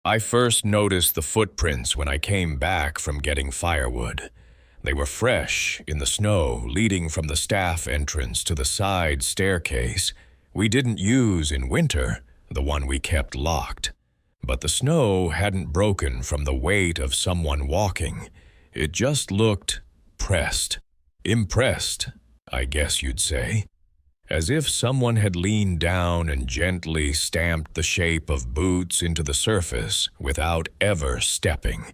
I first noticed the footprints when I came back from getting firewood. They were fresh in the snow, leading from the staff entrance to the side staircase we didn't use in winter, the one we kept locked. But the snow hadn't broken from the weight of someone walking. It just looked pressed. Impressed, I guess you'd say. As if someone had leaned down and gently stamped the shape of boots into the surface without ever stepping.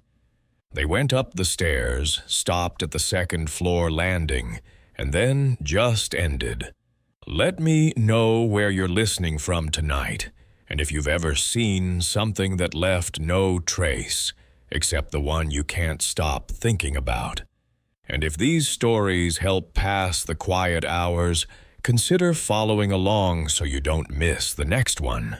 They went up the stairs, stopped at the second-floor landing, and then just ended. Let me know where you're listening from tonight, and if you've ever seen something that left no trace, except the one you can't stop thinking about. And if these stories help pass the quiet hours, consider following along so you don't miss the next one.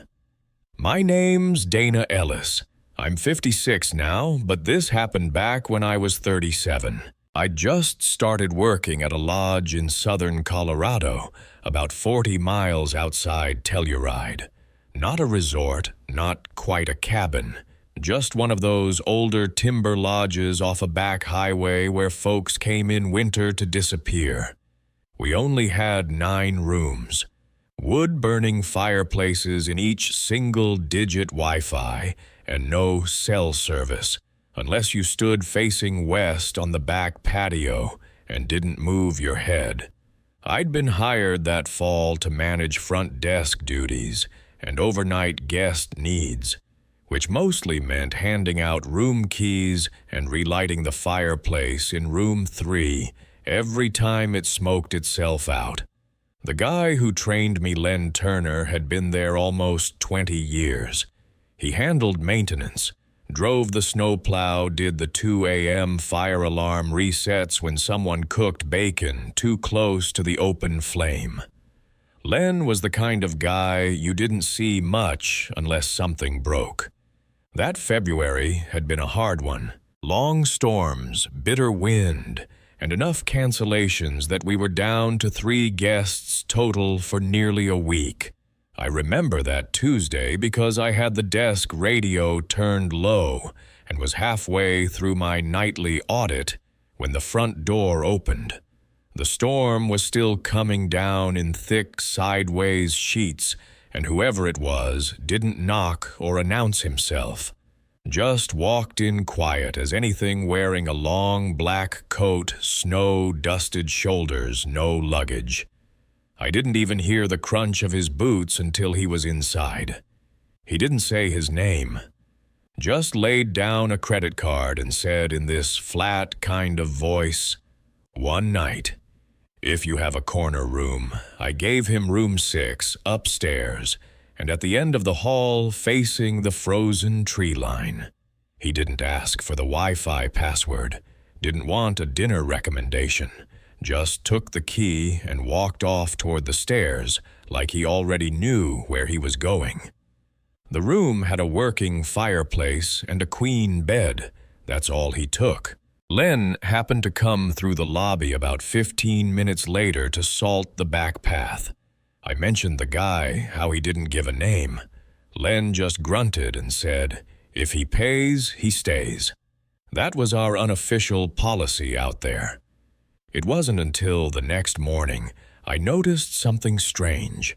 My name's Dana Ellis. I'm 56 now, but this happened back when I was 37. I just started working at a lodge in southern Colorado, about 40 miles outside Telluride. Not a resort, not quite a cabin, just one of those older timber lodges off a back highway where folks came in winter to disappear. We only had 9 rooms, wood-burning fireplaces in each single-digit Wi-Fi, and no cell service, unless you stood facing west on the back patio and didn't move your head. I'd been hired that fall to manage front desk duties and overnight guest needs, which mostly meant handing out room keys and relighting the fireplace in room 3 every time it smoked itself out. The guy who trained me, Len Turner, had been there almost 20 years. He handled maintenance, drove the snowplow, did the 2 a.m. fire alarm resets when someone cooked bacon too close to the open flame. Len was the kind of guy you didn't see much unless something broke. That February had been a hard one. Long storms, bitter wind, and enough cancellations that we were down to 3 guests total for nearly a week. I remember that Tuesday because I had the desk radio turned low and was halfway through my nightly audit when the front door opened. The storm was still coming down in thick sideways sheets, and whoever it was didn't knock or announce himself. Just walked in quiet as anything wearing a long black coat, snow-dusted shoulders, no luggage. I didn't even hear the crunch of his boots until he was inside. He didn't say his name. Just laid down a credit card and said in this flat kind of voice, "One night, if you have a corner room." I gave him room 6 upstairs, and at the end of the hall facing the frozen tree line. He didn't ask for the Wi-Fi password, didn't want a dinner recommendation, just took the key and walked off toward the stairs like he already knew where he was going. The room had a working fireplace and a queen bed. That's all he took. Len happened to come through the lobby about 15 minutes later to salt the back path. I mentioned the guy, how he didn't give a name. Len just grunted and said, "If he pays, he stays." That was our unofficial policy out there. It wasn't until the next morning I noticed something strange.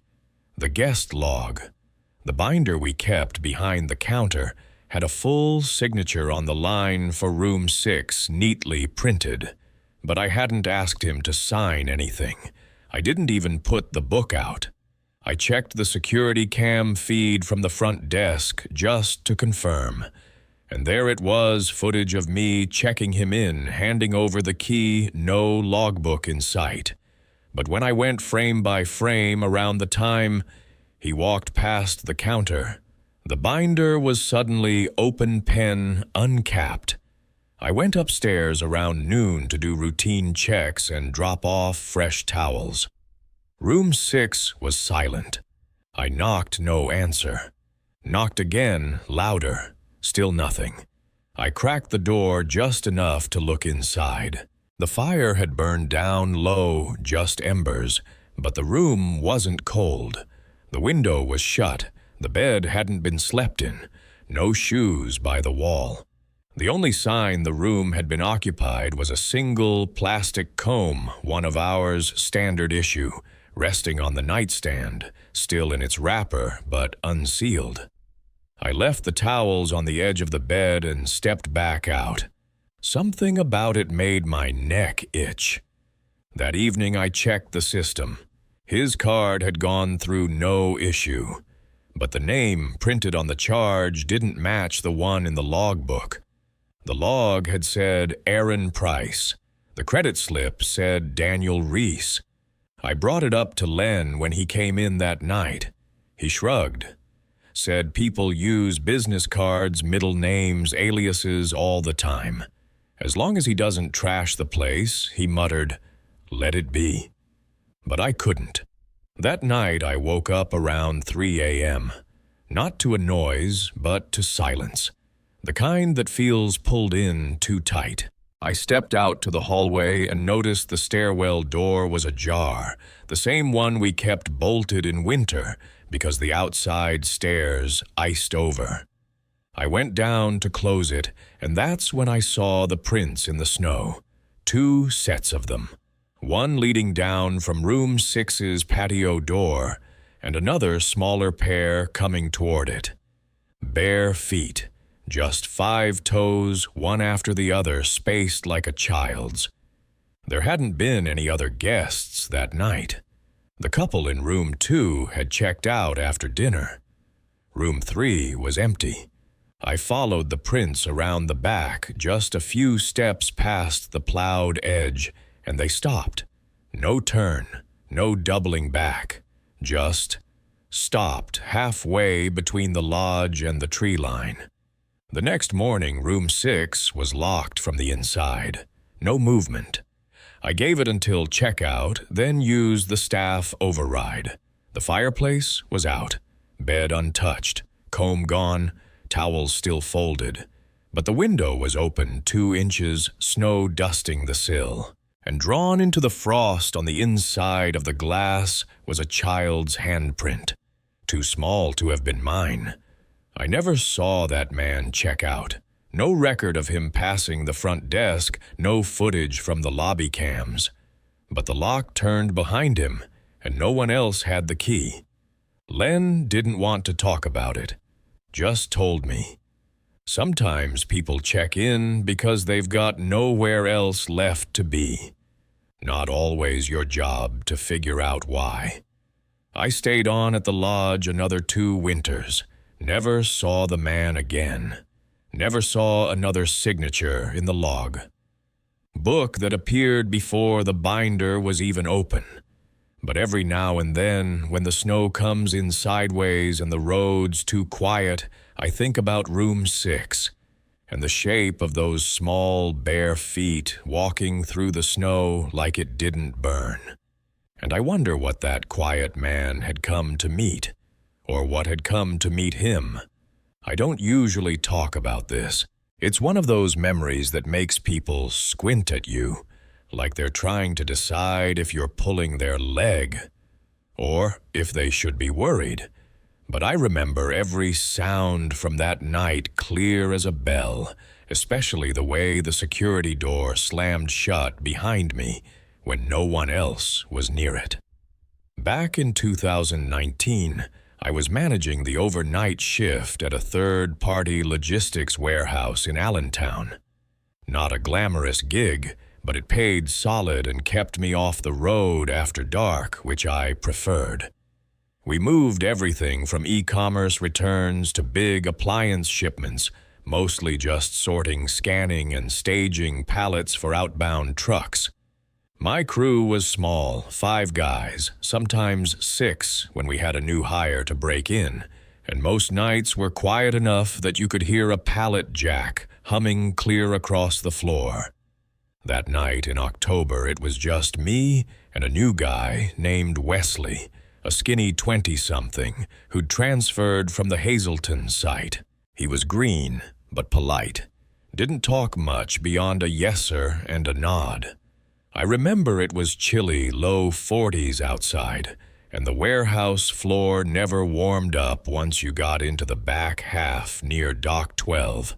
The guest log. The binder we kept behind the counter had a full signature on the line for room 6 neatly printed, but I hadn't asked him to sign anything. I didn't even put the book out. I checked the security cam feed from the front desk just to confirm. And there it was, footage of me checking him in, handing over the key, no logbook in sight. But when I went frame by frame around the time he walked past the counter, the binder was suddenly open pen, uncapped. I went upstairs around noon to do routine checks and drop off fresh towels. Room 6 was silent. I knocked, no answer. Knocked again, louder. Still nothing. I cracked the door just enough to look inside. The fire had burned down low, just embers, but the room wasn't cold. The window was shut. The bed hadn't been slept in. no shoes by the wall. The only sign the room had been occupied was a single plastic comb, one of ours standard issue, resting on the nightstand, still in its wrapper but unsealed. I left the towels on the edge of the bed and stepped back out. Something about it made my neck itch. That evening I checked the system. His card had gone through no issue, but the name printed on the charge didn't match the one in the logbook. The log had said Aaron Price. The credit slip said Daniel Reese. I brought it up to Len when he came in that night. He shrugged. Said people use business cards, middle names, aliases all the time. As long as he doesn't trash the place, he muttered, "Let it be." But I couldn't. That night I woke up around 3 a.m., not to a noise, but to silence, the kind that feels pulled in too tight. I stepped out to the hallway and noticed the stairwell door was ajar, the same one we kept bolted in winter because the outside stairs iced over. I went down to close it, and that's when I saw the prints in the snow, 2 sets of them. One leading down from room 6's patio door, and another smaller pair coming toward it. Bare feet, just 5 toes, one after the other, spaced like a child's. There hadn't been any other guests that night. The couple in room 2 had checked out after dinner. Room 3 was empty. I followed the prints around the back, just a few steps past the plowed edge, and they stopped. No turn, no doubling back, just stopped halfway between the lodge and the tree line. The next morning, room 6 was locked from the inside. No movement. I gave it until checkout, then used the staff override. The fireplace was out, bed untouched, comb gone, towels still folded. But the window was open 2 inches, snow dusting the sill. And drawn into the frost on the inside of the glass was a child's handprint, too small to have been mine. I never saw that man check out. No record of him passing the front desk, no footage from the lobby cams. But the lock turned behind him, and no one else had the key. Len didn't want to talk about it, just told me. Sometimes people check in because they've got nowhere else left to be. Not always your job to figure out why. I stayed on at the lodge another 2 winters, never saw the man again. Never saw another signature in the log. Book that appeared before the binder was even open. But every now and then, when the snow comes in sideways and the road's too quiet, I think about room 6 and the shape of those small, bare feet walking through the snow like it didn't burn. And I wonder what that quiet man had come to meet, or what had come to meet him. I don't usually talk about this. It's one of those memories that makes people squint at you, like they're trying to decide if you're pulling their leg, or if they should be worried. But I remember every sound from that night clear as a bell, especially the way the security door slammed shut behind me when no one else was near it. Back in 2019, I was managing the overnight shift at a third-party logistics warehouse in Allentown. Not a glamorous gig, but it paid solid and kept me off the road after dark, which I preferred. We moved everything from e-commerce returns to big appliance shipments, mostly just sorting, scanning, and staging pallets for outbound trucks. My crew was small, 5 guys, sometimes 6 when we had a new hire to break in, and most nights were quiet enough that you could hear a pallet jack humming clear across the floor. That night in October, it was just me and a new guy named Wesley, a skinny 20-something who'd transferred from the Hazleton site. He was green, but polite. Didn't talk much beyond a yes sir and a nod. I remember it was chilly, low 40s outside, and the warehouse floor never warmed up once you got into the back half near Dock 12.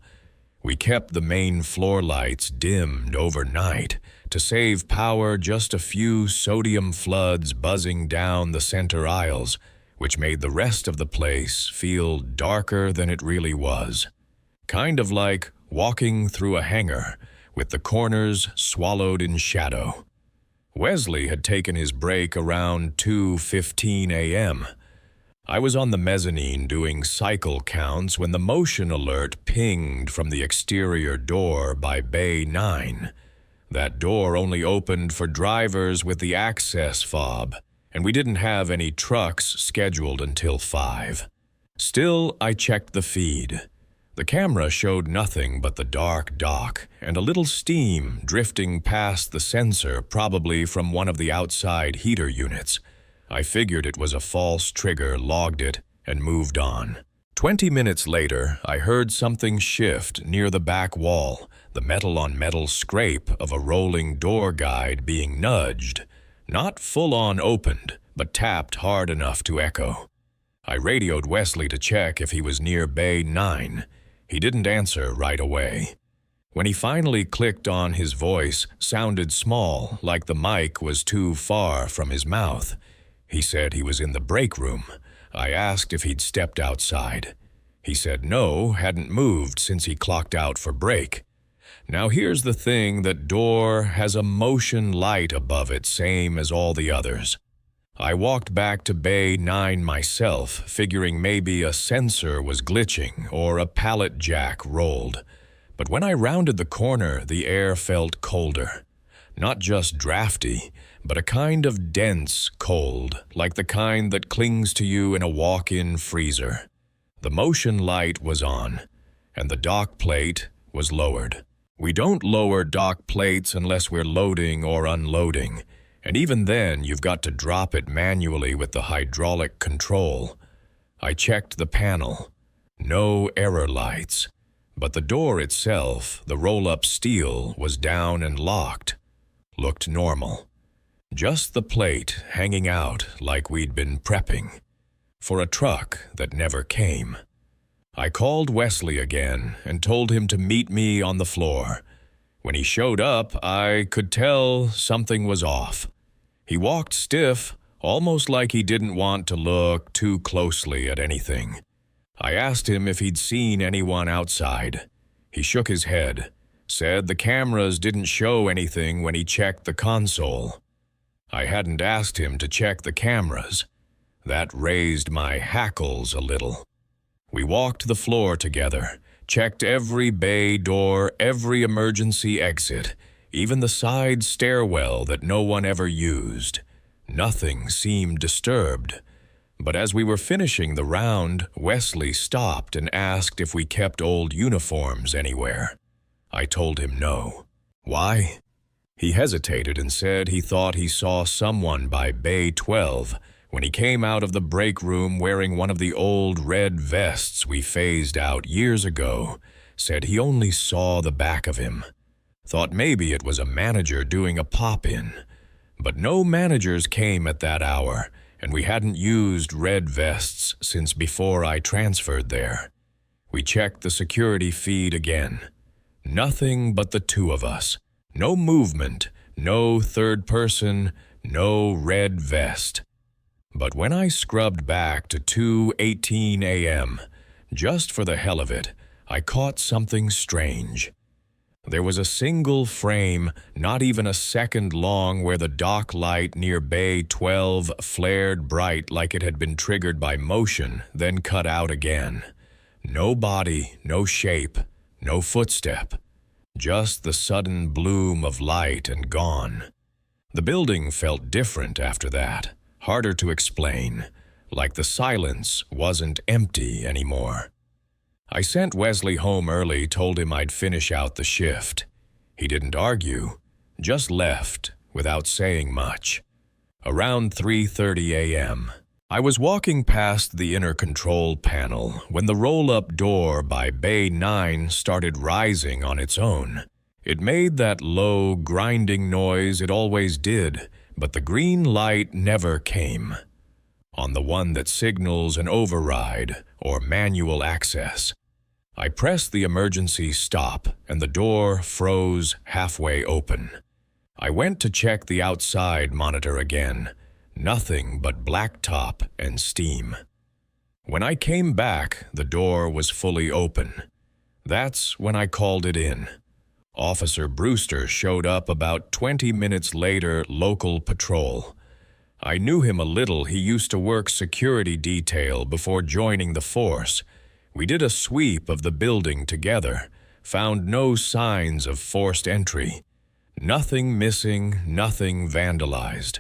We kept the main floor lights dimmed overnight to save power, just a few sodium floods buzzing down the center aisles, which made the rest of the place feel darker than it really was. Kind of like walking through a hangar with the corners swallowed in shadow. Wesley had taken his break around 2:15 a.m. I was on the mezzanine doing cycle counts when the motion alert pinged from the exterior door by Bay 9. That door only opened for drivers with the access fob, and we didn't have any trucks scheduled until 5. Still, I checked the feed. The camera showed nothing but the dark dock and a little steam drifting past the sensor, probably from one of the outside heater units. I figured it was a false trigger, logged it, and moved on. 20 minutes later, I heard something shift near the back wall, the metal-on-metal scrape of a rolling door guide being nudged. Not full-on opened, but tapped hard enough to echo. I radioed Wesley to check if he was near Bay 9. He didn't answer right away. When he finally clicked on, his voice sounded small, like the mic was too far from his mouth. He said he was in the break room. I asked if he'd stepped outside. He said no, hadn't moved since he clocked out for break. Now here's the thing, that door has a motion light above it, same as all the others. I walked back to Bay 9 myself, figuring maybe a sensor was glitching or a pallet jack rolled. But when I rounded the corner, the air felt colder. Not just drafty, but a kind of dense cold, like the kind that clings to you in a walk-in freezer. The motion light was on, and the dock plate was lowered. We don't lower dock plates unless we're loading or unloading. And even then, you've got to drop it manually with the hydraulic control. I checked the panel. No error lights. But the door itself, the roll-up steel, was down and locked. Looked normal. Just the plate hanging out like we'd been prepping. For a truck that never came. I called Wesley again and told him to meet me on the floor. When he showed up, I could tell something was off. He walked stiff, almost like he didn't want to look too closely at anything. I asked him if he'd seen anyone outside. He shook his head, said the cameras didn't show anything when he checked the console. I hadn't asked him to check the cameras. That raised my hackles a little. We walked the floor together, checked every bay door, every emergency exit, even the side stairwell that no one ever used. Nothing seemed disturbed. But as we were finishing the round, Wesley stopped and asked if we kept old uniforms anywhere. I told him no. Why? He hesitated and said he thought he saw someone by Bay 12 when he came out of the break room wearing one of the old red vests we phased out years ago. Said he only saw the back of him. Thought maybe it was a manager doing a pop-in. But no managers came at that hour, and we hadn't used red vests since before I transferred there. We checked the security feed again. Nothing but the two of us. No movement, no third person, no red vest. But when I scrubbed back to 2:18 a.m., just for the hell of it, I caught something strange. There was a single frame, not even a second long, where the dock light near Bay 12 flared bright like it had been triggered by motion, then cut out again. No body, no shape, no footstep. Just the sudden bloom of light and gone. The building felt different after that, harder to explain, like the silence wasn't empty anymore. I sent Wesley home early, told him I'd finish out the shift. He didn't argue, just left without saying much. Around 3:30 a.m., I was walking past the inner control panel when the roll-up door by Bay 9 started rising on its own. It made that low, grinding noise it always did, but the green light never came. on the one that signals an override or manual access. I pressed the emergency stop and the door froze halfway open. I went to check the outside monitor again. Nothing but blacktop and steam. When I came back, the door was fully open. That's when I called it in. Officer Brewster showed up about 20 minutes later, local patrol. I knew him a little. He used to work security detail before joining the force. We did a sweep of the building together, found no signs of forced entry. Nothing missing, nothing vandalized.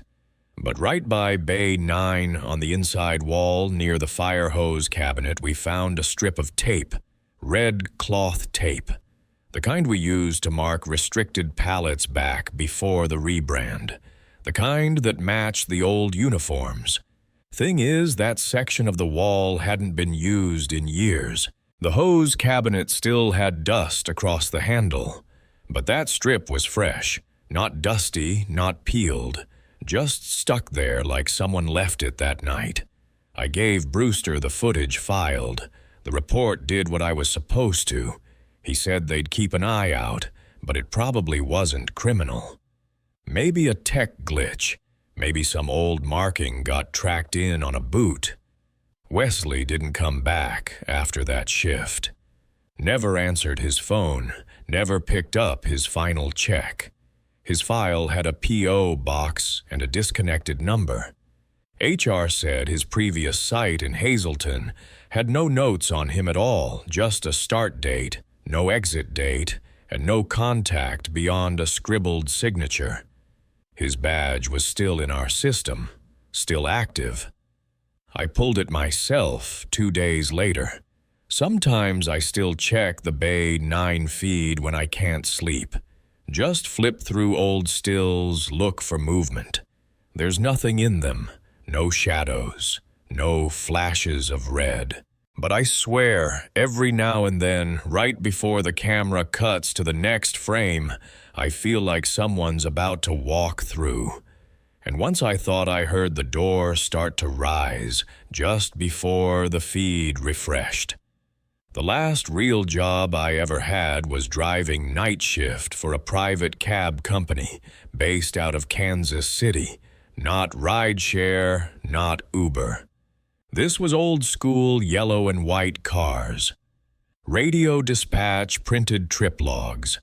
But right by Bay 9 on the inside wall near the fire hose cabinet, we found a strip of tape, red cloth tape, the kind we used to mark restricted pallets back before the rebrand, the kind that matched the old uniforms. Thing is, that section of the wall hadn't been used in years. The hose cabinet still had dust across the handle, but that strip was fresh, not dusty, not peeled, just stuck there like someone left it that night. I gave Brewster the footage filed. The report did what I was supposed to. He said they'd keep an eye out, but it probably wasn't criminal. Maybe a tech glitch. Maybe some old marking got tracked in on a boot. Wesley didn't come back after that shift. Never answered his phone, never picked up his final check. His file had a P.O. box and a disconnected number. HR said his previous site in Hazleton had no notes on him at all, just a start date, no exit date, and no contact beyond a scribbled signature. His badge was still in our system, still active. I pulled it myself 2 days later. Sometimes I still check the Bay 9 feed when I can't sleep. Just flip through old stills, look for movement. There's nothing in them, no shadows, no flashes of red. But I swear, every now and then, right before the camera cuts to the next frame, I feel like someone's about to walk through. And once I thought I heard the door start to rise, just before the feed refreshed. The last real job I ever had was driving night shift for a private cab company based out of Kansas City. Not rideshare, not Uber. This was old-school yellow and white cars. Radio dispatch printed trip logs.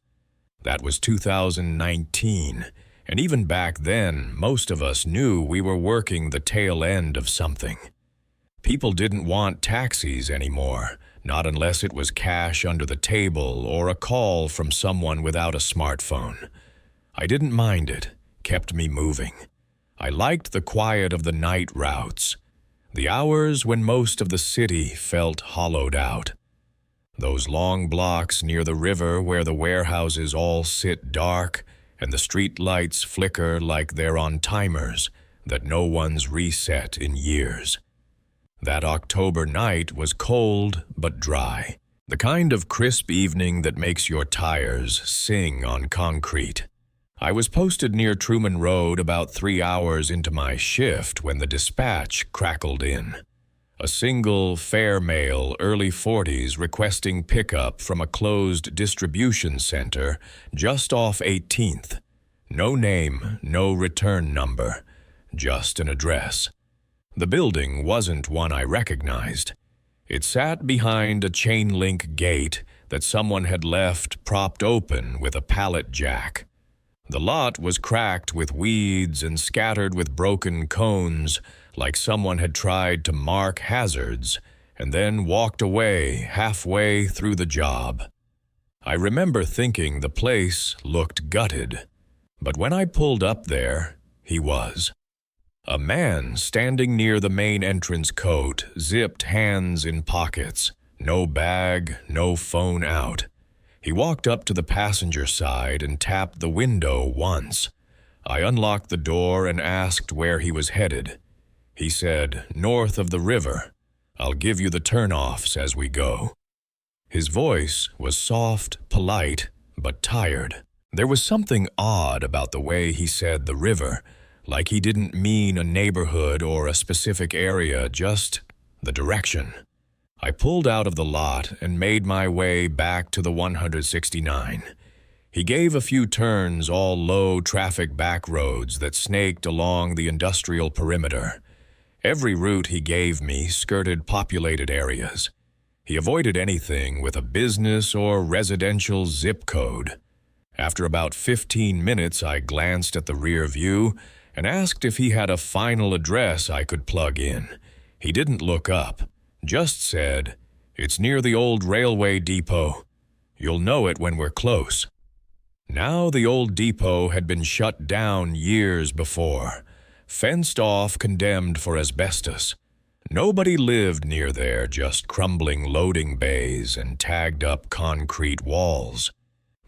That was 2019, and even back then, most of us knew we were working the tail end of something. People didn't want taxis anymore, not unless it was cash under the table or a call from someone without a smartphone. I didn't mind it, kept me moving. I liked the quiet of the night routes, the hours when most of the city felt hollowed out. Those long blocks near the river where the warehouses all sit dark and the street lights flicker like they're on timers that no one's reset in years. That October night was cold but dry, the kind of crisp evening that makes your tires sing on concrete. I was posted near Truman Road about 3 hours into my shift when the dispatch crackled in. A single fare male, early 40s, requesting pickup from a closed distribution center just off 18th. No name, no return number, just an address. The building wasn't one I recognized. It sat behind a chain-link gate that someone had left propped open with a pallet jack. The lot was cracked with weeds and scattered with broken cones, like someone had tried to mark hazards and then walked away halfway through the job. I remember thinking the place looked gutted, but when I pulled up there, he was. A man standing near the main entrance coat, zipped hands in pockets, no bag, no phone out. He walked up to the passenger side and tapped the window once. I unlocked the door and asked where he was headed. He said, "North of the river. I'll give you the turnoffs as we go." His voice was soft, polite, but tired. There was something odd about the way he said the river, like he didn't mean a neighborhood or a specific area, just the direction. I pulled out of the lot and made my way back to the 169. He gave a few turns, all low-traffic back roads that snaked along the industrial perimeter. Every route he gave me skirted populated areas. He avoided anything with a business or residential zip code. After about 15 minutes, I glanced at the rear view and asked if he had a final address I could plug in. He didn't look up, just said, "It's near the old railway depot. You'll know it when we're close." Now the old depot had been shut down years before, fenced off, condemned for asbestos. Nobody lived near there, just crumbling loading bays and tagged-up concrete walls.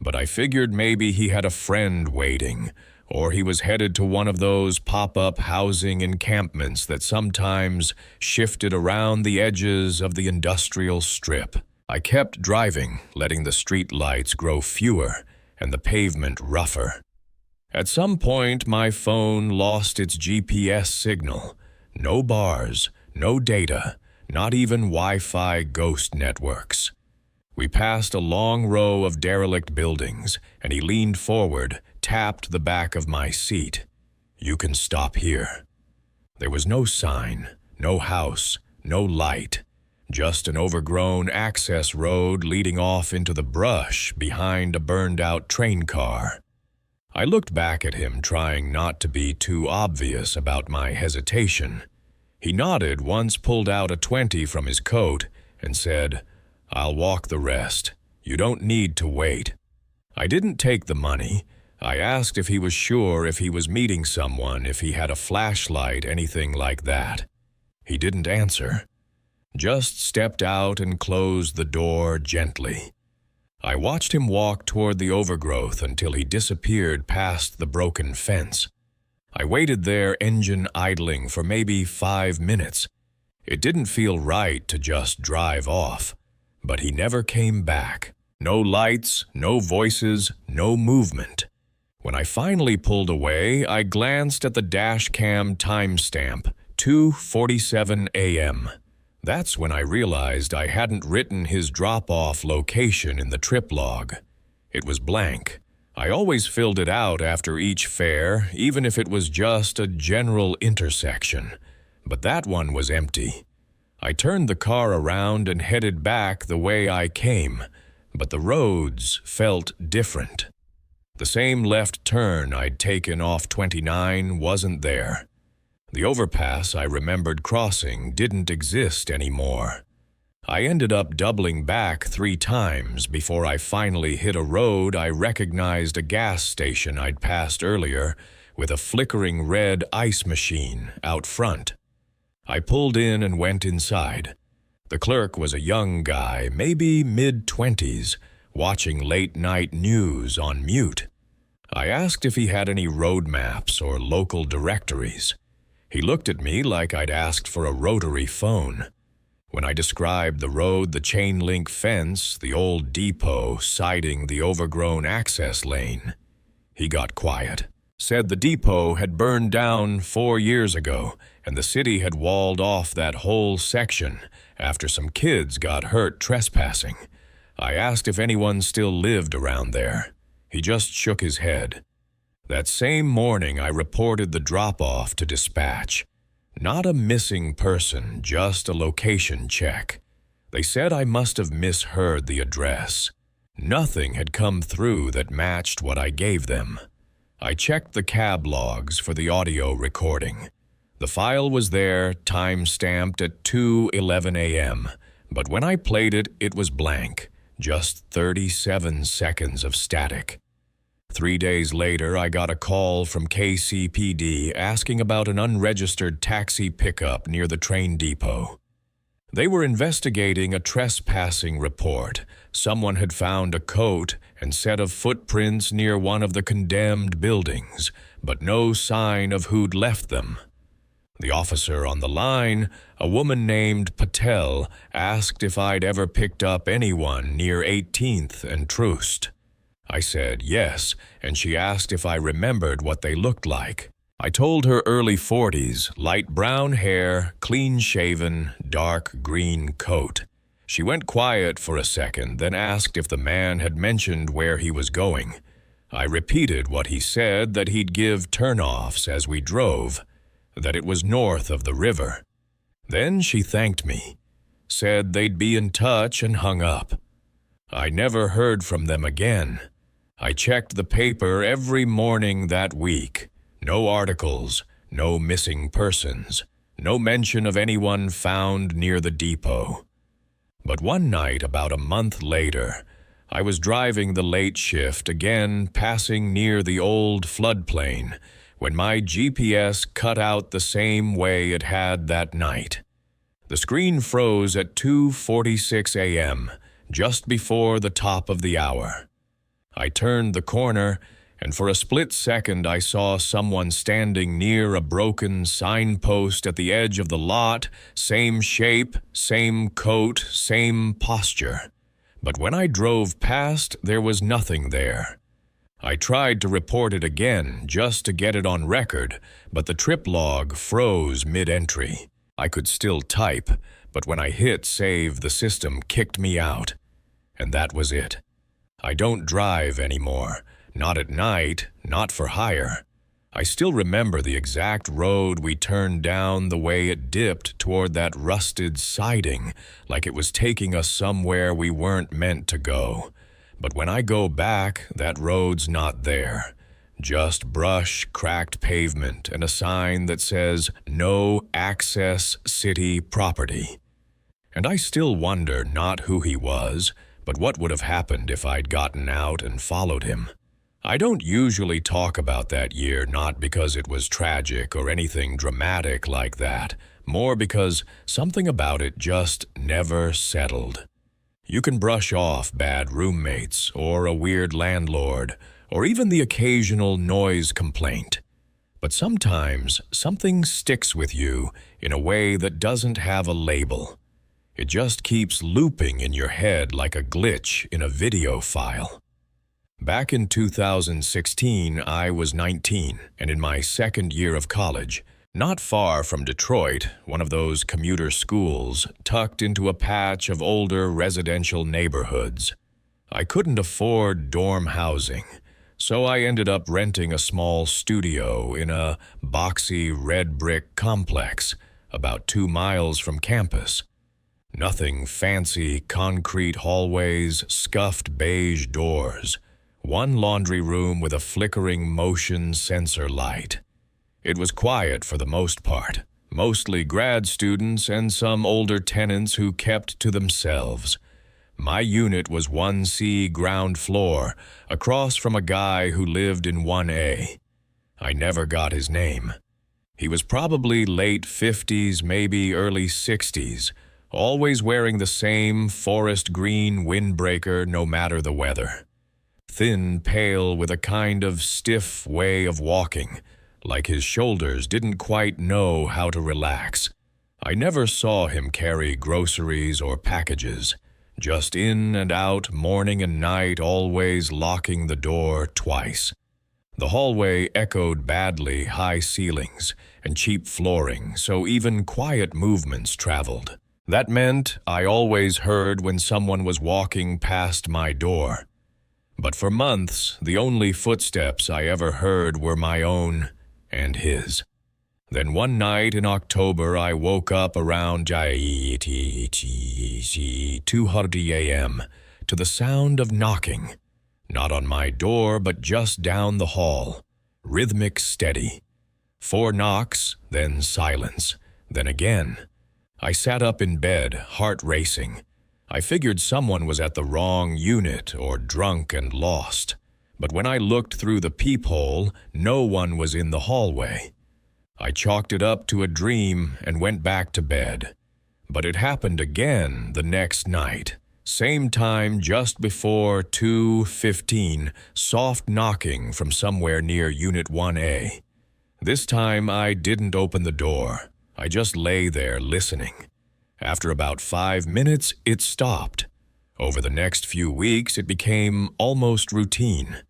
But I figured maybe he had a friend waiting, or he was headed to one of those pop-up housing encampments that sometimes shifted around the edges of the industrial strip. I kept driving, letting the street lights grow fewer and the pavement rougher. At some point, my phone lost its GPS signal. No bars, no data, not even Wi-Fi ghost networks. We passed a long row of derelict buildings, and he leaned forward, tapped the back of my seat. "You can stop here." There was no sign, no house, no light, just an overgrown access road leading off into the brush behind a burned-out train car. I looked back at him, trying not to be too obvious about my hesitation. He nodded once, pulled out a 20 from his coat, and said, "I'll walk the rest. You don't need to wait." I didn't take the money. I asked if he was sure if he was meeting someone, if he had a flashlight, anything like that. He didn't answer. Just stepped out and closed the door gently. I watched him walk toward the overgrowth until he disappeared past the broken fence. I waited there, engine idling, for maybe 5 minutes. It didn't feel right to just drive off. But he never came back. No lights, no voices, no movement. When I finally pulled away, I glanced at the dash cam timestamp, 2:47 a.m. That's when I realized I hadn't written his drop-off location in the trip log. It was blank. I always filled it out after each fare, even if it was just a general intersection. But that one was empty. I turned the car around and headed back the way I came, but the roads felt different. The same left turn I'd taken off 29 wasn't there. The overpass I remembered crossing didn't exist anymore. I ended up doubling back 3 times before I finally hit a road I recognized, a gas station I'd passed earlier with a flickering red ice machine out front. I pulled in and went inside. The clerk was a young guy, maybe mid-20s, watching late-night news on mute. I asked if he had any road maps or local directories. He looked at me like I'd asked for a rotary phone. When I described the road, the chain-link fence, the old depot siding the overgrown access lane, he got quiet. Said the depot had burned down 4 years ago, and the city had walled off that whole section after some kids got hurt trespassing. I asked if anyone still lived around there. He just shook his head. That same morning, I reported the drop-off to dispatch. Not a missing person, just a location check. They said I must have misheard the address. Nothing had come through that matched what I gave them. I checked the cab logs for the audio recording. The file was there, time-stamped at 2:11 a.m., but when I played it, it was blank, just 37 seconds of static. 3 days later, I got a call from KCPD asking about an unregistered taxi pickup near the train depot. They were investigating a trespassing report. Someone had found a coat and set of footprints near one of the condemned buildings, but no sign of who'd left them. The officer on the line, a woman named Patel, asked if I'd ever picked up anyone near 18th and Troost. I said yes, and she asked if I remembered what they looked like. I told her early 40s, light brown hair, clean-shaven, dark green coat. She went quiet for a second, then asked if the man had mentioned where he was going. I repeated what he said, that he'd give turn-offs as we drove, that it was north of the river. Then she thanked me, said they'd be in touch, and hung up. I never heard from them again. I checked the paper every morning that week. No articles, no missing persons, no mention of anyone found near the depot. But one night, about a month later, I was driving the late shift again, passing near the old floodplain, when my GPS cut out the same way it had that night. The screen froze at 2:46 a.m., just before the top of the hour. I turned the corner, and for a split second I saw someone standing near a broken signpost at the edge of the lot, same shape, same coat, same posture. But when I drove past, there was nothing there. I tried to report it again, just to get it on record, but the trip log froze mid-entry. I could still type, but when I hit save, the system kicked me out. And that was it. I don't drive anymore. Not at night, not for hire. I still remember the exact road we turned down, the way it dipped toward that rusted siding, like it was taking us somewhere we weren't meant to go. But when I go back, that road's not there. Just brush, cracked pavement, and a sign that says, "No access city property." And I still wonder not who he was, but what would have happened if I'd gotten out and followed him. I don't usually talk about that year, not because it was tragic or anything dramatic like that, more because something about it just never settled. You can brush off bad roommates, or a weird landlord, or even the occasional noise complaint. But sometimes something sticks with you in a way that doesn't have a label. It just keeps looping in your head like a glitch in a video file. Back in 2016, I was 19 and in my second year of college, not far from Detroit, one of those commuter schools tucked into a patch of older residential neighborhoods. I couldn't afford dorm housing, so I ended up renting a small studio in a boxy red brick complex about 2 miles from campus. Nothing fancy, concrete hallways, scuffed beige doors. One laundry room with a flickering motion sensor light. It was quiet for the most part, mostly grad students and some older tenants who kept to themselves. My unit was 1C ground floor, across from a guy who lived in 1A. I never got his name. He was probably late 50s, maybe early 60s, always wearing the same forest green windbreaker no matter the weather. Thin, pale, with a kind of stiff way of walking, like his shoulders didn't quite know how to relax. I never saw him carry groceries or packages, just in and out morning and night, always locking the door twice. The hallway echoed badly, high ceilings and cheap flooring, so even quiet movements traveled. That meant I always heard when someone was walking past my door. But for months, the only footsteps I ever heard were my own and his. Then one night in October, I woke up around 2:30 a.m. to the sound of knocking. Not on my door, but just down the hall. Rhythmic, steady. 4 knocks, then silence, then again. I sat up in bed, heart racing. I figured someone was at the wrong unit or drunk and lost. But when I looked through the peephole, no one was in the hallway. I chalked it up to a dream and went back to bed. But it happened again the next night. Same time, just before 2:15, soft knocking from somewhere near Unit 1A. This time I didn't open the door. I just lay there listening. After about 5 minutes, it stopped. Over the next few weeks, it became almost routine.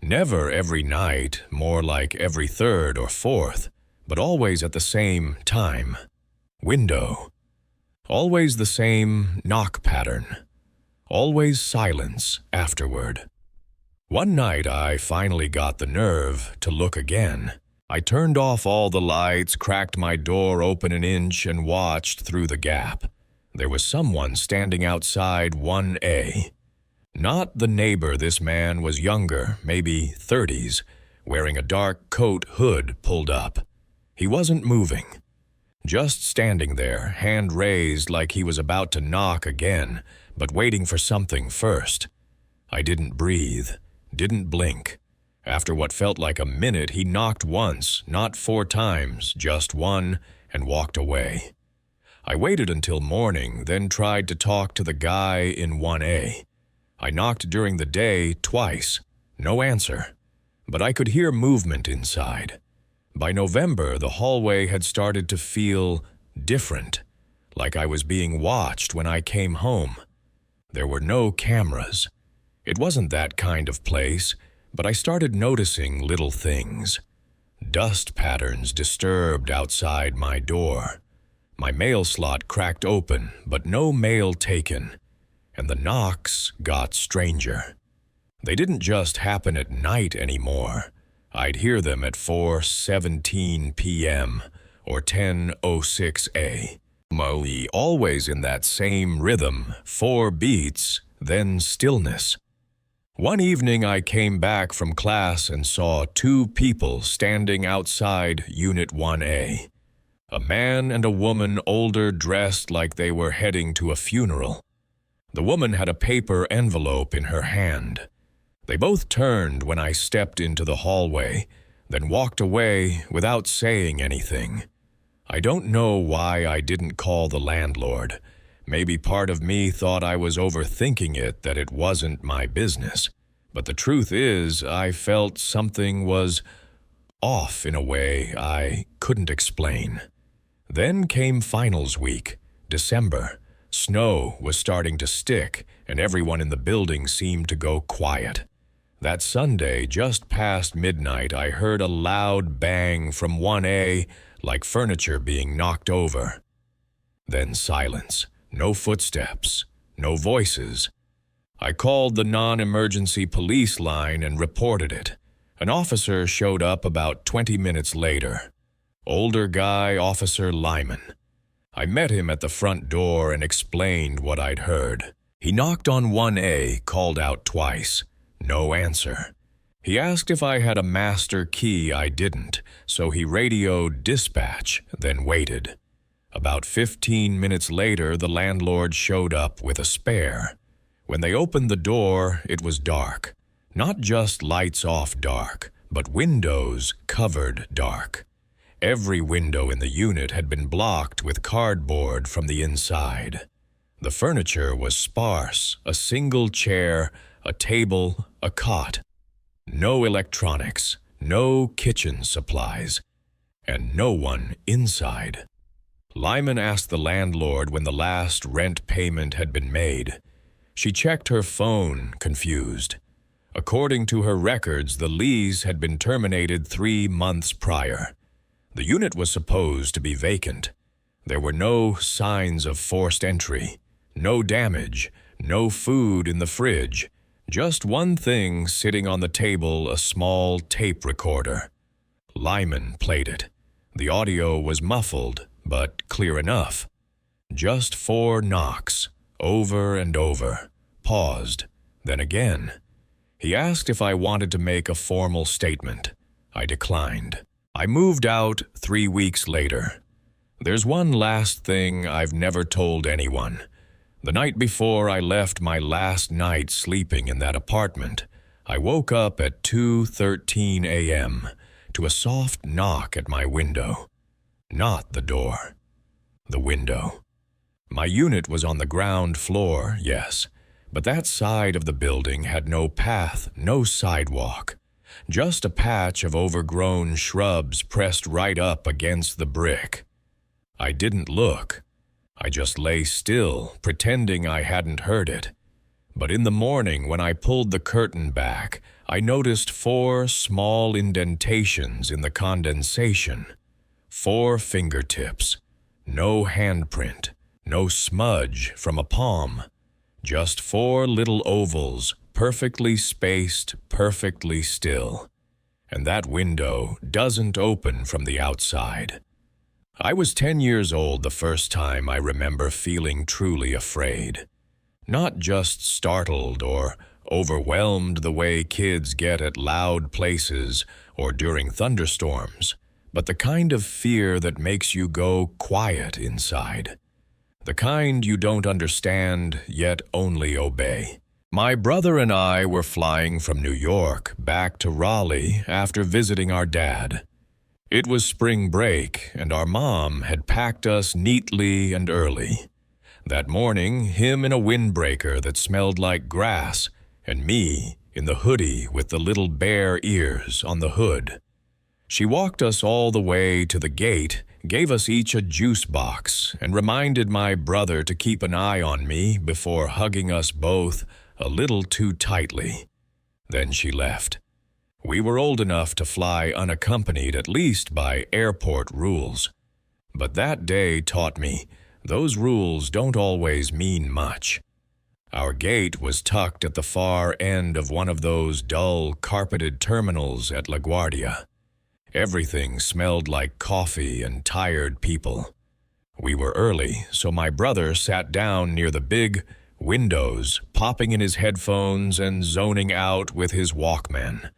Never every night, more like every third or fourth, but always at the same time. Window. Always the same knock pattern. Always silence afterward. One night I finally got the nerve to look again. I turned off all the lights, cracked my door open an inch, and watched through the gap. There was someone standing outside 1A. Not the neighbor. This man was younger, maybe 30s, wearing a dark coat hood pulled up. He wasn't moving. Just standing there, hand raised like he was about to knock again, but waiting for something first. I didn't breathe, didn't blink. After what felt like a minute, he knocked once, not 4 times, just one, and walked away. I waited until morning, then tried to talk to the guy in 1A. I knocked during the day twice, no answer, but I could hear movement inside. By November, the hallway had started to feel different, like I was being watched when I came home. There were no cameras. It wasn't that kind of place, but I started noticing little things. Dust patterns disturbed outside my door. My mail slot cracked open, but no mail taken. And the knocks got stranger. They didn't just happen at night anymore. I'd hear them at 4:17 p.m. or 10:06 a.m. Always in that same rhythm, 4 beats, then stillness. One evening I came back from class and saw 2 people standing outside Unit 1A. A man and a woman, older, dressed like they were heading to a funeral. The woman had a paper envelope in her hand. They both turned when I stepped into the hallway, then walked away without saying anything. I don't know why I didn't call the landlord. Maybe part of me thought I was overthinking it, that it wasn't my business. But the truth is, I felt something was off in a way I couldn't explain. Then came finals week, December. Snow was starting to stick, and everyone in the building seemed to go quiet. That Sunday, just past midnight, I heard a loud bang from 1A, like furniture being knocked over. Then silence, no footsteps, no voices. I called the non-emergency police line and reported it. An officer showed up about 20 minutes later. Older guy, Officer Lyman. I met him at the front door and explained what I'd heard. He knocked on 1A, called out twice. No answer. He asked if I had a master key. I didn't, so he radioed dispatch, then waited. About 15 minutes later, the landlord showed up with a spare. When they opened the door, it was dark. Not just lights off dark, but windows covered dark. Every window in the unit had been blocked with cardboard from the inside. The furniture was sparse, a single chair, a table, a cot. No electronics, no kitchen supplies, and no one inside. Lyman asked the landlord when the last rent payment had been made. She checked her phone, confused. According to her records, the lease had been terminated 3 months prior. The unit was supposed to be vacant. There were no signs of forced entry, no damage, no food in the fridge. Just one thing sitting on the table, a small tape recorder. Lyman played it. The audio was muffled, but clear enough. Just 4 knocks, over and over, paused, then again. He asked if I wanted to make a formal statement. I declined. I moved out 3 weeks later. There's one last thing I've never told anyone. The night before I left my last night sleeping in that apartment, I woke up at 2:13 a.m. to a soft knock at my window. Not the door. The window. My unit was on the ground floor, yes, but that side of the building had no path, no sidewalk. Just a patch of overgrown shrubs pressed right up against the brick. I didn't look. I just lay still, pretending I hadn't heard it. But in the morning, when I pulled the curtain back, I noticed 4 small indentations in the condensation. 4 fingertips. No handprint. No smudge from a palm. Just 4 little ovals, perfectly spaced, perfectly still. And that window doesn't open from the outside. I was 10 years old the first time I remember feeling truly afraid. Not just startled or overwhelmed the way kids get at loud places or during thunderstorms, but the kind of fear that makes you go quiet inside. The kind you don't understand, yet only obey. My brother and I were flying from New York back to Raleigh after visiting our dad. It was spring break, and our mom had packed us neatly and early. That morning, him in a windbreaker that smelled like grass, and me in the hoodie with the little bear ears on the hood. She walked us all the way to the gate, gave us each a juice box, and reminded my brother to keep an eye on me before hugging us both a little too tightly. Then she left. We were old enough to fly unaccompanied, at least by airport rules. But that day taught me those rules don't always mean much. Our gate was tucked at the far end of one of those dull, carpeted terminals at LaGuardia. Everything smelled like coffee and tired people. We were early, so my brother sat down near the big windows, popping in his headphones and zoning out with his Walkman.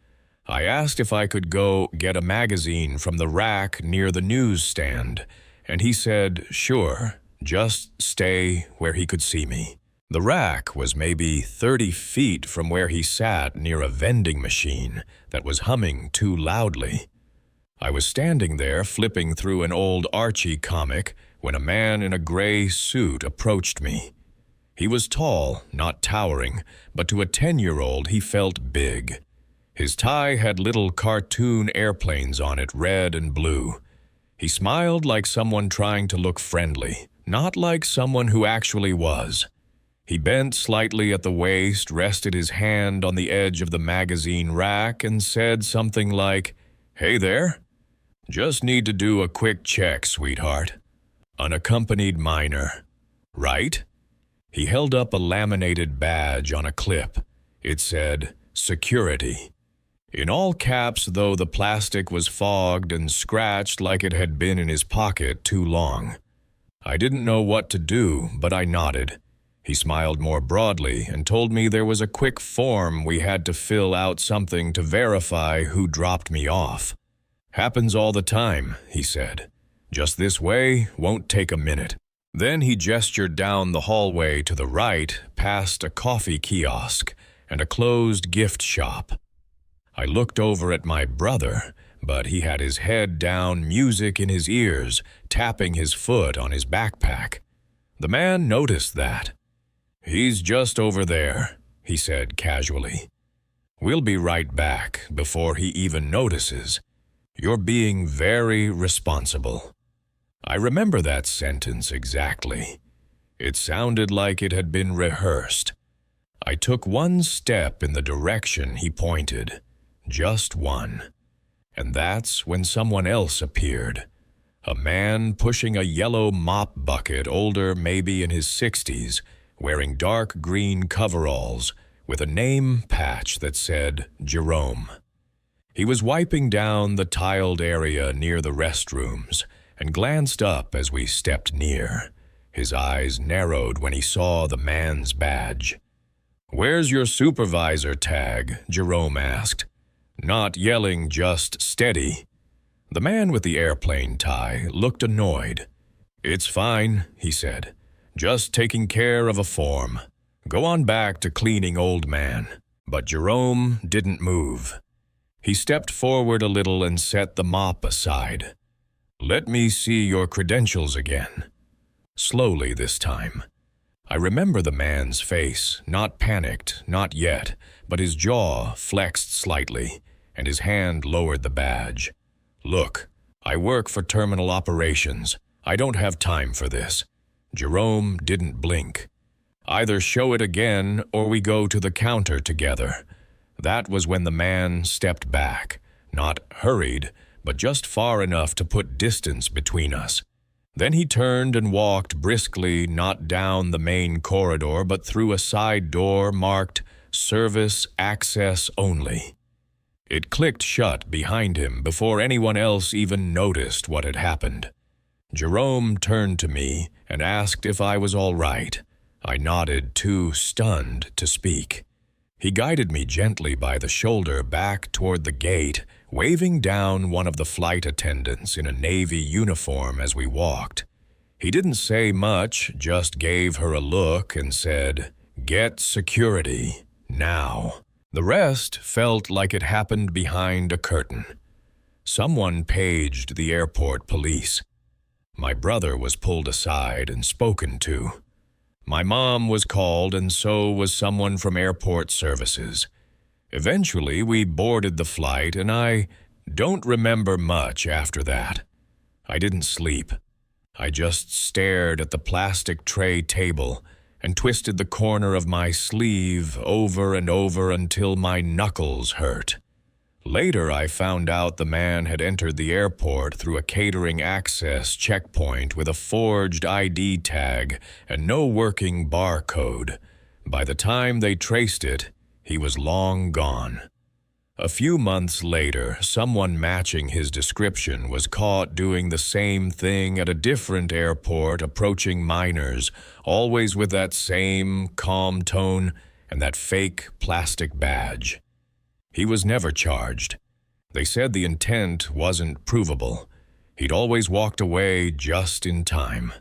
I asked if I could go get a magazine from the rack near the newsstand, and he said, sure, just stay where he could see me. The rack was maybe 30 feet from where he sat near a vending machine that was humming too loudly. I was standing there flipping through an old Archie comic when a man in a gray suit approached me. He was tall, not towering, but to a 10-year-old he felt big. His tie had little cartoon airplanes on it, red and blue. He smiled like someone trying to look friendly, not like someone who actually was. He bent slightly at the waist, rested his hand on the edge of the magazine rack, and said something like, "Hey there. Just need to do a quick check, sweetheart. Unaccompanied minor. Right?" He held up a laminated badge on a clip. It said, "Security." In all caps, though the plastic was fogged and scratched like it had been in his pocket too long. I didn't know what to do, but I nodded. He smiled more broadly and told me there was a quick form we had to fill out, something to verify who dropped me off. "Happens all the time," he said. "Just this way, won't take a minute." Then he gestured down the hallway to the right, past a coffee kiosk and a closed gift shop. I looked over at my brother, but he had his head down, music in his ears, tapping his foot on his backpack. The man noticed that. "He's just over there," he said casually. "We'll be right back," before he even notices. "You're being very responsible." I remember that sentence exactly. It sounded like it had been rehearsed. I took one step in the direction he pointed. Just one. And that's when someone else appeared. A man pushing a yellow mop bucket, older, maybe in his 60s, wearing dark green coveralls with a name patch that said Jerome. He was wiping down the tiled area near the restrooms and glanced up as we stepped near. His eyes narrowed when he saw the man's badge. "Where's your supervisor tag?" Jerome asked. Not yelling, just steady. The man with the airplane tie looked annoyed. "It's fine," he said. "Just taking care of a form. Go on back to cleaning, old man." But Jerome didn't move. He stepped forward a little and set the mop aside. "Let me see your credentials again." Slowly this time. I remember the man's face, not panicked, not yet, but his jaw flexed slightly, and his hand lowered the badge. "Look, I work for terminal operations. I don't have time for this." Jerome didn't blink. Either show it again or we go to the counter together. That was when the man stepped back, not hurried, but just far enough to put distance between us. Then he turned and walked briskly, not down the main corridor, but through a side door marked "Service Access Only." It clicked shut behind him before anyone else even noticed what had happened. Jerome turned to me and asked if I was all right. I nodded, too stunned to speak. He guided me gently by the shoulder back toward the gate, waving down one of the flight attendants in a navy uniform as we walked. He didn't say much, just gave her a look and said, "Get security, now." The rest felt like it happened behind a curtain. Someone paged the airport police. My brother was pulled aside and spoken to. My mom was called, and so was someone from airport services. Eventually, we boarded the flight, and I don't remember much after that. I didn't sleep. I just stared at the plastic tray table and twisted the corner of my sleeve over and over until my knuckles hurt. Later, I found out the man had entered the airport through a catering access checkpoint with a forged ID tag and no working barcode. By the time they traced it, he was long gone. A few months later, someone matching his description was caught doing the same thing at a different airport, approaching minors, always with that same calm tone and that fake plastic badge. He was never charged. They said the intent wasn't provable. He'd always walked away just in time.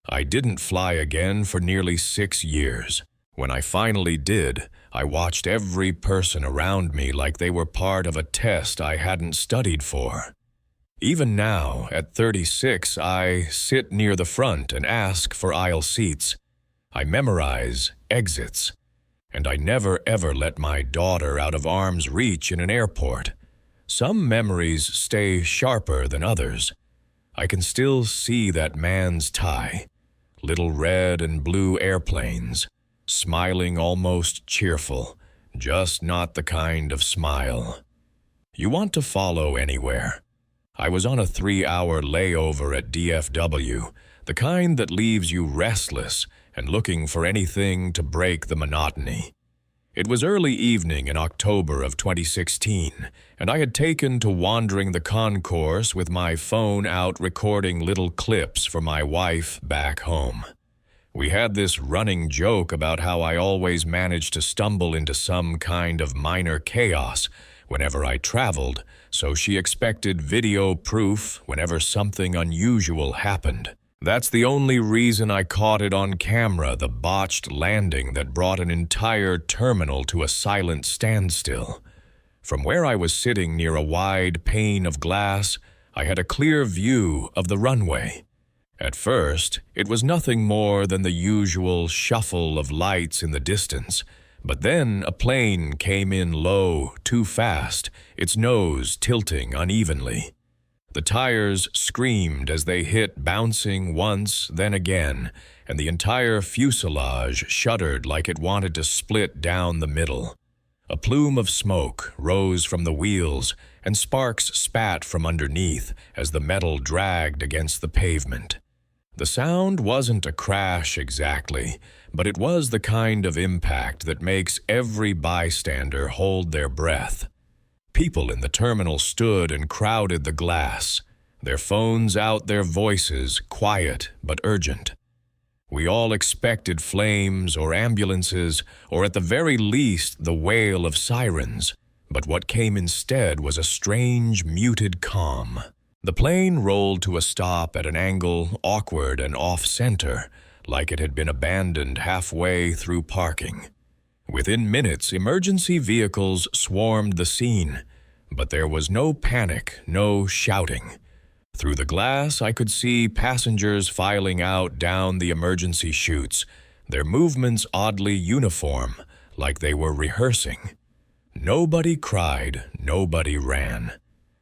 I didn't fly again for nearly 6 years. When I finally did, I watched every person around me like they were part of a test I hadn't studied for. Even now, at 36, I sit near the front and ask for aisle seats. I memorize exits. And I never ever let my daughter out of arm's reach in an airport. Some memories stay sharper than others. I can still see that man's tie, little red and blue airplanes, smiling almost cheerful, just not the kind of smile you want to follow anywhere. I was on a 3-hour layover at DFW, the kind that leaves you restless and looking for anything to break the monotony. It was early evening in October of 2016, and I had taken to wandering the concourse with my phone out recording little clips for my wife back home. We had this running joke about how I always managed to stumble into some kind of minor chaos whenever I traveled, so she expected video proof whenever something unusual happened. That's the only reason I caught it on camera, the botched landing that brought an entire terminal to a silent standstill. From where I was sitting near a wide pane of glass, I had a clear view of the runway. At first, it was nothing more than the usual shuffle of lights in the distance, but then a plane came in low, too fast, its nose tilting unevenly. The tires screamed as they hit, bouncing once, then again, and the entire fuselage shuddered like it wanted to split down the middle. A plume of smoke rose from the wheels, and sparks spat from underneath as the metal dragged against the pavement. The sound wasn't a crash exactly, but it was the kind of impact that makes every bystander hold their breath. People in the terminal stood and crowded the glass, their phones out, their voices quiet but urgent. We all expected flames or ambulances, or at the very least the wail of sirens, but what came instead was a strange, muted calm. The plane rolled to a stop at an angle awkward and off-center, like it had been abandoned halfway through parking. Within minutes, emergency vehicles swarmed the scene, but there was no panic, no shouting. Through the glass, I could see passengers filing out down the emergency chutes, their movements oddly uniform, like they were rehearsing. Nobody cried, nobody ran.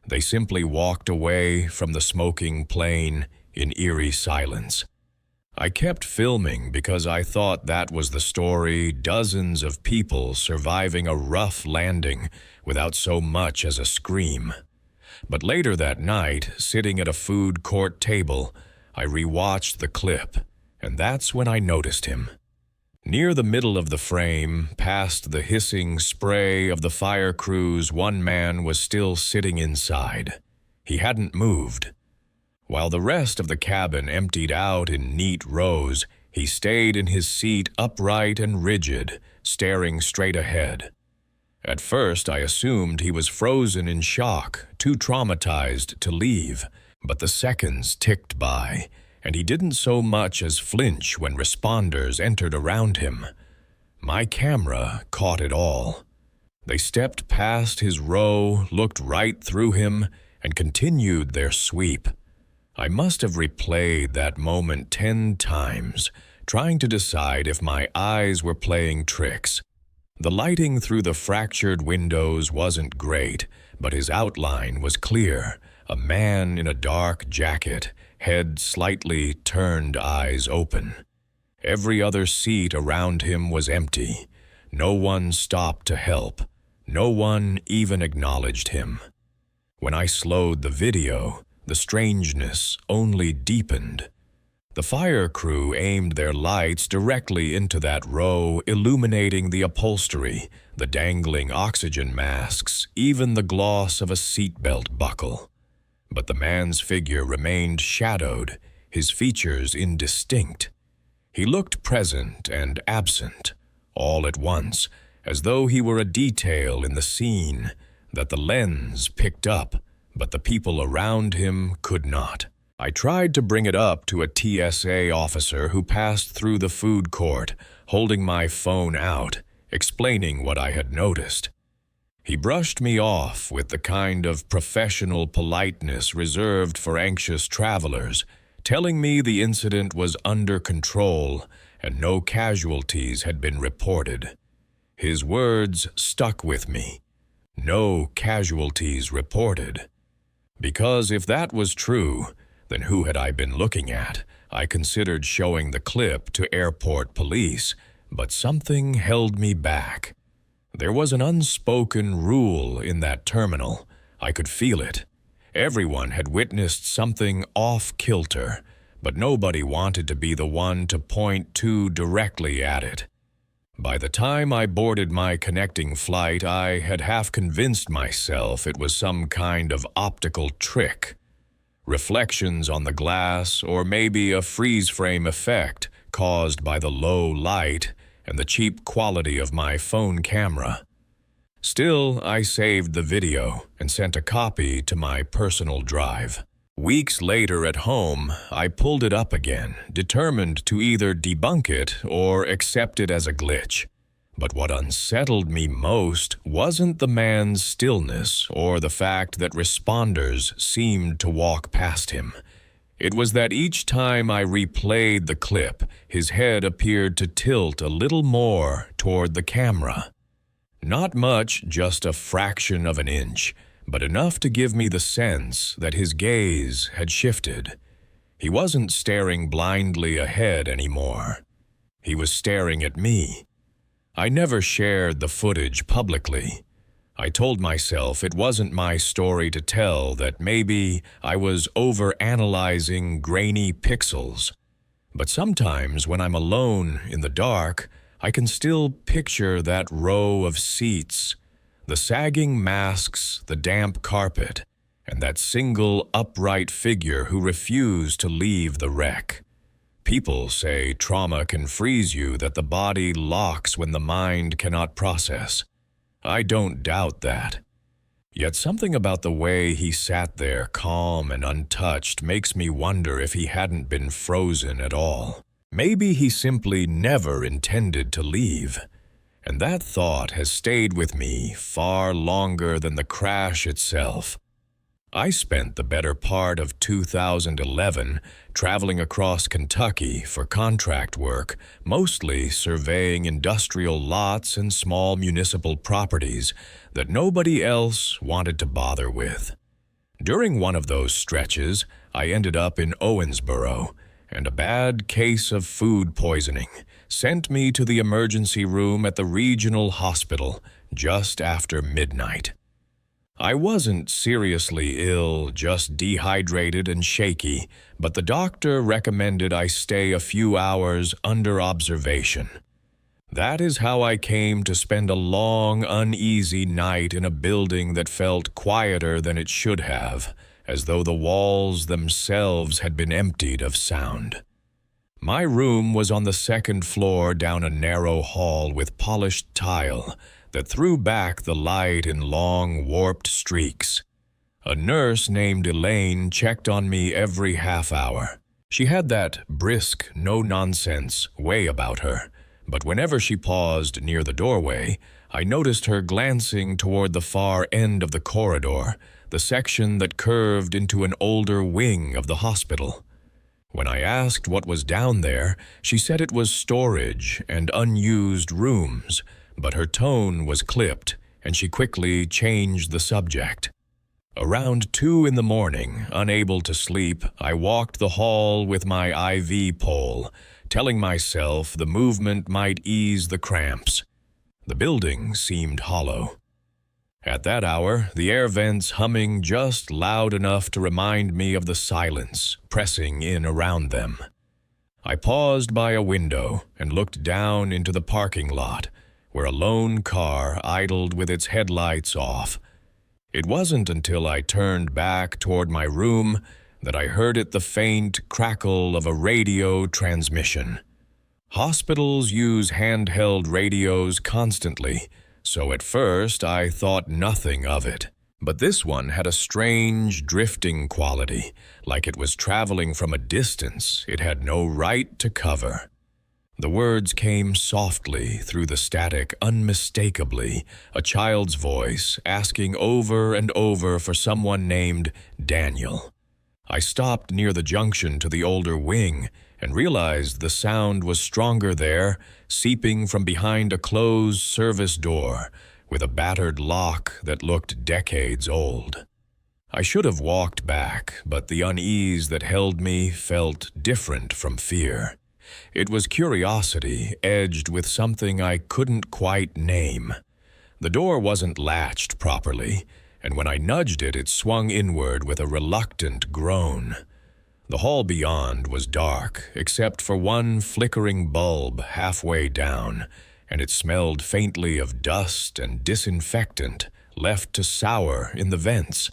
They simply walked away from the smoking plane in eerie silence. I kept filming because I thought that was the story, dozens of people surviving a rough landing without so much as a scream. But later that night, sitting at a food court table, I rewatched the clip, and that's when I noticed him. Near the middle of the frame, past the hissing spray of the fire crews, one man was still sitting inside. He hadn't moved. While the rest of the cabin emptied out in neat rows, he stayed in his seat upright and rigid, staring straight ahead. At first, I assumed he was frozen in shock, too traumatized to leave, but the seconds ticked by, and he didn't so much as flinch when responders entered around him. My camera caught it all. They stepped past his row, looked right through him, and continued their sweep. I must have replayed that moment 10 times, trying to decide if my eyes were playing tricks. The lighting through the fractured windows wasn't great, but his outline was clear. A man in a dark jacket, head slightly turned, eyes open. Every other seat around him was empty. No one stopped to help. No one even acknowledged him. When I slowed the video, the strangeness only deepened. The fire crew aimed their lights directly into that row, illuminating the upholstery, the dangling oxygen masks, even the gloss of a seatbelt buckle. But the man's figure remained shadowed, his features indistinct. He looked present and absent, all at once, as though he were a detail in the scene that the lens picked up, but the people around him could not. I tried to bring it up to a TSA officer who passed through the food court, holding my phone out, explaining what I had noticed. He brushed me off with the kind of professional politeness reserved for anxious travelers, telling me the incident was under control and no casualties had been reported. His words stuck with me. No casualties reported. Because if that was true, then who had I been looking at? I considered showing the clip to airport police, but something held me back. There was an unspoken rule in that terminal. I could feel it. Everyone had witnessed something off-kilter, but nobody wanted to be the one to point too directly at it. By the time I boarded my connecting flight, I had half convinced myself it was some kind of optical trick. Reflections on the glass, or maybe a freeze-frame effect caused by the low light and the cheap quality of my phone camera. Still, I saved the video and sent a copy to my personal drive. Weeks later at home, I pulled it up again, determined to either debunk it or accept it as a glitch. But what unsettled me most wasn't the man's stillness or the fact that responders seemed to walk past him. It was that each time I replayed the clip, his head appeared to tilt a little more toward the camera. Not much, just a fraction of an inch, but enough to give me the sense that his gaze had shifted. He wasn't staring blindly ahead anymore. He was staring at me. I never shared the footage publicly. I told myself it wasn't my story to tell, that maybe I was overanalyzing grainy pixels. But sometimes when I'm alone in the dark, I can still picture that row of seats, the sagging masks, the damp carpet, and that single upright figure who refused to leave the wreck. People say trauma can freeze you, that the body locks when the mind cannot process. I don't doubt that. Yet something about the way he sat there, calm and untouched, makes me wonder if he hadn't been frozen at all. Maybe he simply never intended to leave. And that thought has stayed with me far longer than the crash itself. I spent the better part of 2011 traveling across Kentucky for contract work, mostly surveying industrial lots and small municipal properties that nobody else wanted to bother with. During one of those stretches, I ended up in Owensboro, and a bad case of food poisoning sent me to the emergency room at the regional hospital just after midnight. I wasn't seriously ill, just dehydrated and shaky, but the doctor recommended I stay a few hours under observation. That is how I came to spend a long, uneasy night in a building that felt quieter than it should have, as though the walls themselves had been emptied of sound. My room was on the second floor down a narrow hall with polished tile that threw back the light in long, warped streaks. A nurse named Elaine checked on me every half hour. She had that brisk, no-nonsense way about her, but whenever she paused near the doorway, I noticed her glancing toward the far end of the corridor, the section that curved into an older wing of the hospital. When I asked what was down there, she said it was storage and unused rooms, but her tone was clipped, and she quickly changed the subject. Around 2 in the morning, unable to sleep, I walked the hall with my IV pole, telling myself the movement might ease the cramps. The building seemed hollow. At that hour, the air vents humming just loud enough to remind me of the silence pressing in around them. I paused by a window and looked down into the parking lot, where a lone car idled with its headlights off. It wasn't until I turned back toward my room that I heard the faint crackle of a radio transmission. Hospitals use handheld radios constantly, so at first I thought nothing of it. But this one had a strange, drifting quality, like it was traveling from a distance it had no right to cover. The words came softly through the static, unmistakably, a child's voice asking over and over for someone named Daniel. I stopped near the junction to the older wing and realized the sound was stronger there, seeping from behind a closed service door with a battered lock that looked decades old. I should have walked back, but the unease that held me felt different from fear. It was curiosity edged with something I couldn't quite name. The door wasn't latched properly, and when I nudged it, it swung inward with a reluctant groan. The hall beyond was dark, except for one flickering bulb halfway down, and it smelled faintly of dust and disinfectant left to sour in the vents.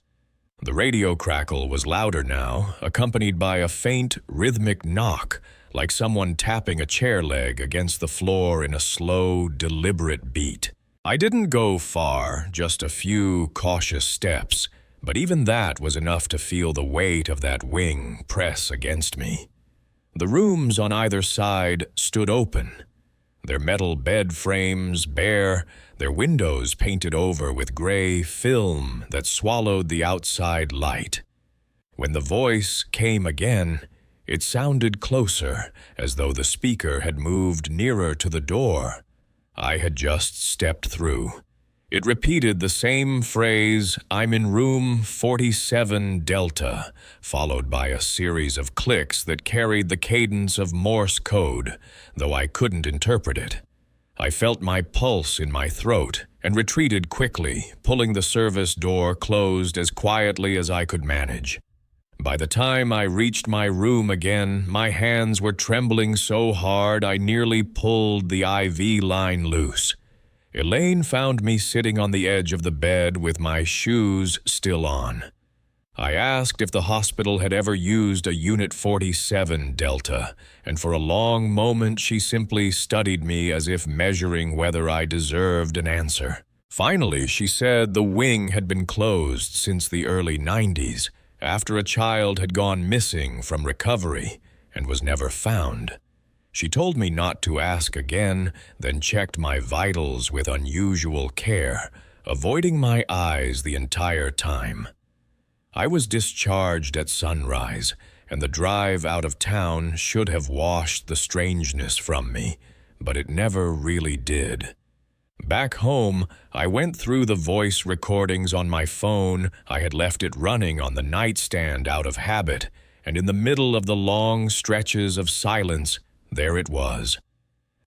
The radio crackle was louder now, accompanied by a faint, rhythmic knock, like someone tapping a chair leg against the floor in a slow, deliberate beat. I didn't go far, just a few cautious steps, but even that was enough to feel the weight of that wing press against me. The rooms on either side stood open, their metal bed frames bare, their windows painted over with gray film that swallowed the outside light. When the voice came again, it sounded closer, as though the speaker had moved nearer to the door I had just stepped through. It repeated the same phrase, "I'm in room 47 Delta," followed by a series of clicks that carried the cadence of Morse code, though I couldn't interpret it. I felt my pulse in my throat and retreated quickly, pulling the service door closed as quietly as I could manage. By the time I reached my room again, my hands were trembling so hard I nearly pulled the IV line loose. Elaine found me sitting on the edge of the bed with my shoes still on. I asked if the hospital had ever used a Unit 47 Delta, and for a long moment she simply studied me as if measuring whether I deserved an answer. Finally, she said the wing had been closed since the early 90s, after a child had gone missing from recovery and was never found. She told me not to ask again, then checked my vitals with unusual care, avoiding my eyes the entire time. I was discharged at sunrise, and the drive out of town should have washed the strangeness from me, but it never really did. Back home, I went through the voice recordings on my phone. I had left it running on the nightstand out of habit, and in the middle of the long stretches of silence, there it was.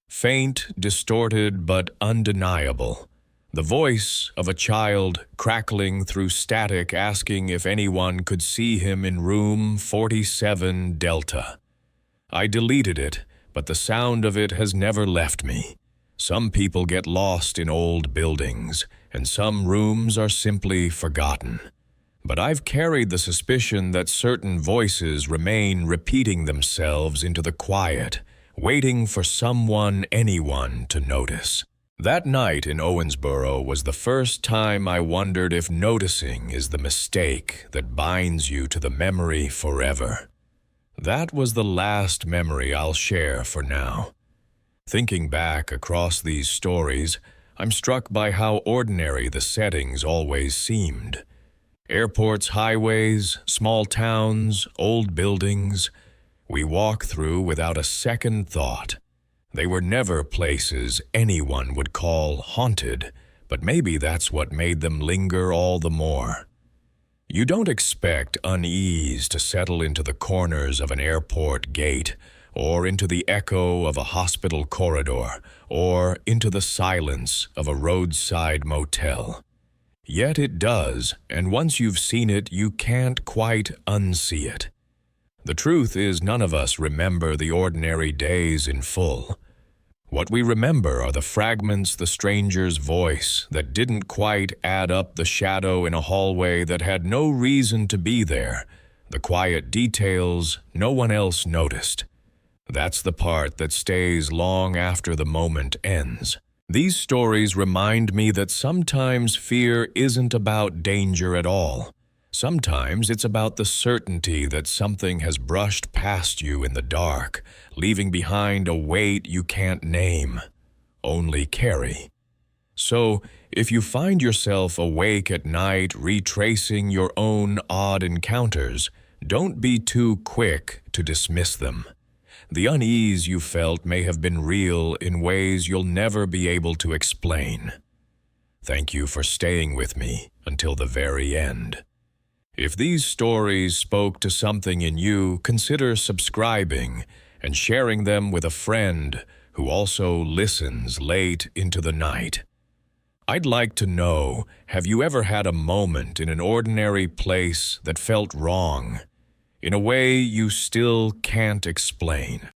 Faint, distorted, but undeniable. The voice of a child crackling through static asking if anyone could see him in room 47 Delta. I deleted it, but the sound of it has never left me. Some people get lost in old buildings, and some rooms are simply forgotten. But I've carried the suspicion that certain voices remain repeating themselves into the quiet, waiting for anyone to notice. That night in Owensboro was the first time I wondered if noticing is the mistake that binds you to the memory forever. That was the last memory I'll share for now. Thinking back across these stories, I'm struck by how ordinary the settings always seemed. Airports, highways, small towns, old buildings, we walk through without a second thought. They were never places anyone would call haunted, but maybe that's what made them linger all the more. You don't expect unease to settle into the corners of an airport gate, or into the echo of a hospital corridor, or into the silence of a roadside motel. Yet it does, and once you've seen it, you can't quite unsee it. The truth is, none of us remember the ordinary days in full. What we remember are the fragments the stranger's voice that didn't quite add up, the shadow in a hallway that had no reason to be there, the quiet details no one else noticed. That's the part that stays long after the moment ends. These stories remind me that sometimes fear isn't about danger at all. Sometimes it's about the certainty that something has brushed past you in the dark, leaving behind a weight you can't name, only carry. So, if you find yourself awake at night retracing your own odd encounters, don't be too quick to dismiss them. The unease you felt may have been real in ways you'll never be able to explain. Thank you for staying with me until the very end. If these stories spoke to something in you, consider subscribing and sharing them with a friend who also listens late into the night. I'd like to know, have you ever had a moment in an ordinary place that felt wrong, in a way you still can't explain?